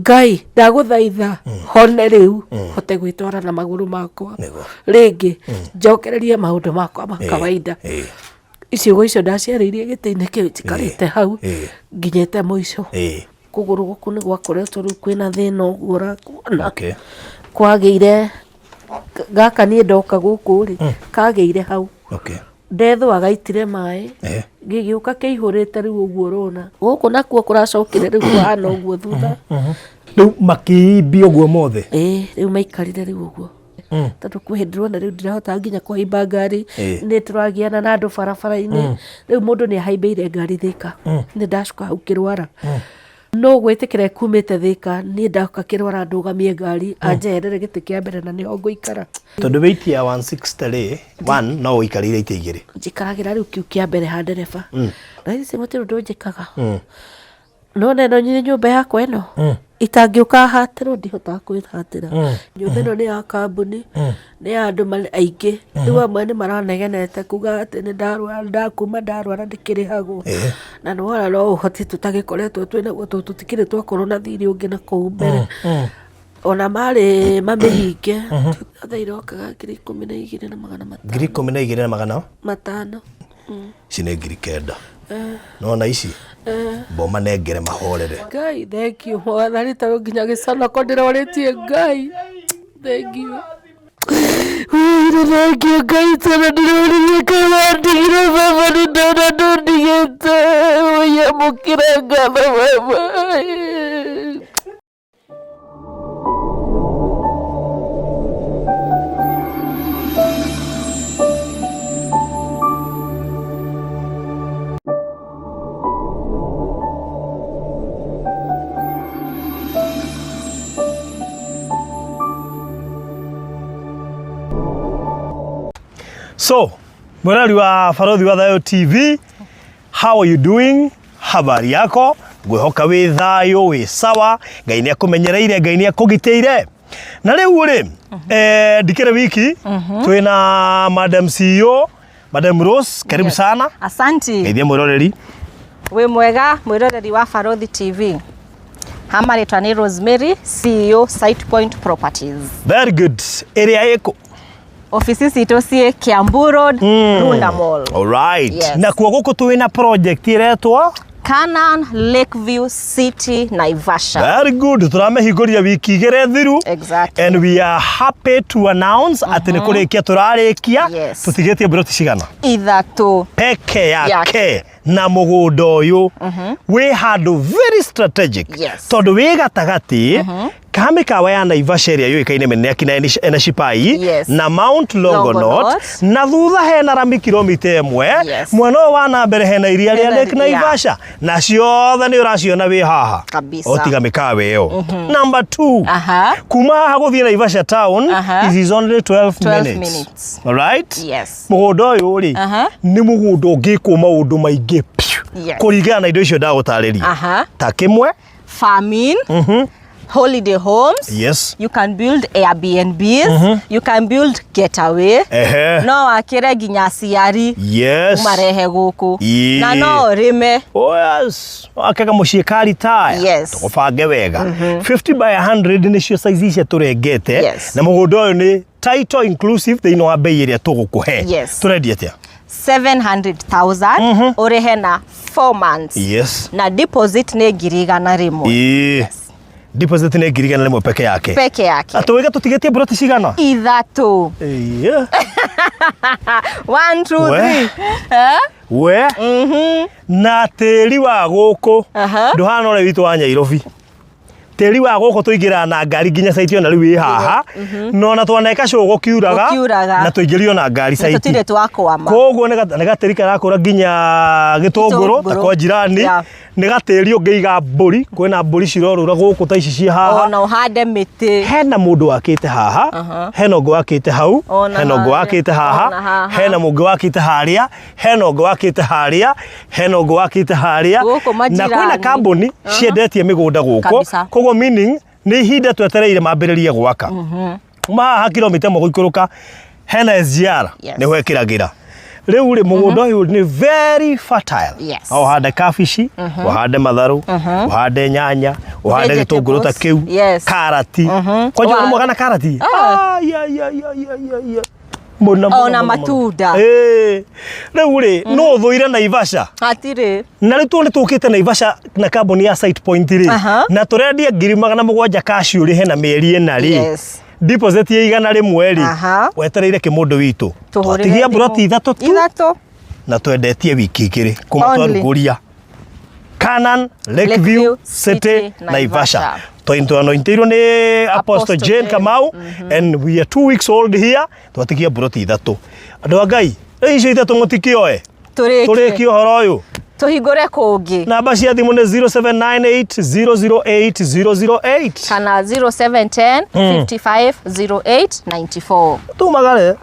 Ngai ndaguthaitha hone riu hote gwitwara na maguru makwa ringi njokererie maundu makwa ma kawaida icio icio ndaciaririe gitine kiu tikarite hau nginyete muico kuguru guku ni gwakoretwo riu kwina thina uguo urakuona kwageire gaka ni ndoka guku ri kageire hau ndetho agaitire mai gigiuka kiihurite riu uguo urona guku nakuo kuracokire riu kuhana uguo thutha riu makiibi uguo mothe riu maikarire riu uguo tondu kuhindirwo na riu ndirahota nginya kuhaimba ngari ni turagiana na andu barabara-ini riu mundu ni ahaimbeire ngari Thika ni ndacuka hau kirwara no gwitikira kumite Thika ni ndaka kirwara ndugamie ngari anjerere giti kia mbere na niho nguikara tondu weight ya 160 ri 1 no uikarire ite igiri njikaragira riu kiu kia mbere ha ndereba na ici mutiru ndunjikaga no neno nyine nyumba yakwa ino itangiuka hatiro ndihota kwithatira nyumba ino ni ya kambuni ni andu aingi riu amwe ni maranegenete kuga ati ni ndarwara ndakuma ndarwara ndikirihagwo na nwara no uhoti tutagikoretwo twina guo tutikire twakorwo na thiri ungi na kou mbere ona mari mamihinge thairokaga 12,500 cine 9,000 no na ici boma negere mahorere Ngai thank you mwathani taru nginya gicana ko ndiroritie Ngai thank you thank you Ngai tara ndiroririe kana ndigire baba ni ndona ndigite oya mukira ngatho baba So, mwanali wa Farodhi wa Thayo TV, how are you doing? Habari yako? Ngwihoka wi thayo wi sawa, Ngai ni akumenyereire, Ngai ni akugiteire. Na riu ri ndikire wiki twina Madam CEO, Madam Rose, karibu sana. Asante. Ngeithia mwiroreri. Wi mwega mwiroreri wa Farodhi TV. Hamaritwa ni Rosemary, CEO Site Point Properties. Very good. Area yako? Ofisi cito cie Kiambu Road, Runda Mall. Alright. Yes. Na kuo guku twina project iretwa Canaan Lakeview City Naivasha. Very good. Turamehinguria wiki igere thiru. Exactly. And we are happy to announce ati ni kurikia turarikia tutigetie broti cigana Ithatu peke yake na mugunda uyu we handu very strategic tondu wi gatagati kamikawa ya Naivasha area yoikaine menene akina ena Shipai na Mount Longonot na thutha hena rami kilomita 1 mwena wa na mbere hena iria ria Lake Naivasha na ciothe ni uraciona wi haha otiga mikawa iyo. Number 2 kuma haha guthie Naivasha town it is only 12 minutes. All right? Yes. Mugunda uyu ri ni mugunda ungikwo maundu maingi kuringana na indo icio ndagutariria ta kimwe farming holiday homes. Yes. You can build Airbnbs. You can build getaway. No wakire ginya aciari. Yes. Umarehe guku. Na no rime. Oh yes. Akega mucie kari taya. Yes. Tugubange wega. 50 by 100 ni cio size icio turengete. Na mugunda uyu ni title inclusive thiini wa bei iria tugukuhe. Yes. Turendia atia? 700,000 urihe na 4 months. Yes. Na deposit ni 1,100. Yes. Deposit ni 1,100 peke yake. Peke yake. Atuwega tutigetie broti cigana? Ithatu. 1 2 3. We? Na tiri wa guku. Nduhana ore witu wa Nyairobi. Tiri wa guku tuigira na ngari ginya site yo na riu wi haha. No na twaneka shogo kiuraga na tuigirio na ngari site. Tutire twakwama. Koguo nega gatiri karakura ginya gitunguru ta kwa jirani. Ni gatiri ungiiga mburi kwina mburi cirorura guku ta ici ci haha. Ona uhande miti. Hena mundu wakite haha. Hena ungi wakite hau. Hena ungi wakite haha. Hena mungi wakite haria. Hena ungi wakite haria. Hena ungi wakite haria. Na kwina kambuni ciendetie migunda guku. Koguo meaning ni hinda twetereire mambiririe gwaka. Ma ha kilomita 1 guikuruka hena SGR ni hwekiragira. Riu ri mugunda uyu ni very fertile. Yes. Uhande kabici, uhande matharu, uhande nyanya, uhande gitunguru ta kiu, karati. Kwa hiyo ni mwaka na karati. Ona matunda. Riu ri no thuire Naivasha. Atire. Na riu ni tukite Naivasha na kambuni ya Site Point ri. Na turendia 7,700 cash uri he na mieri ena ri. Yes. Deposit ya 100 mweri. Wetereire kimundu witu. Twatigia buroti 3 tu. 3. Na twendetie wiki igiri kuma twaruguria Canaan, Lakeview, City, Naivasha. Twainointirwo ni Apostle Jane Kamau and we are 2 weeks old here. Twatigia buroti 3. Andu Ngai, icio 3 mutikioe. Turikio horo uyu. Tuhingure kungi. Namba cia thimu ni 0798008008 kana 0710 550894. Tumagare.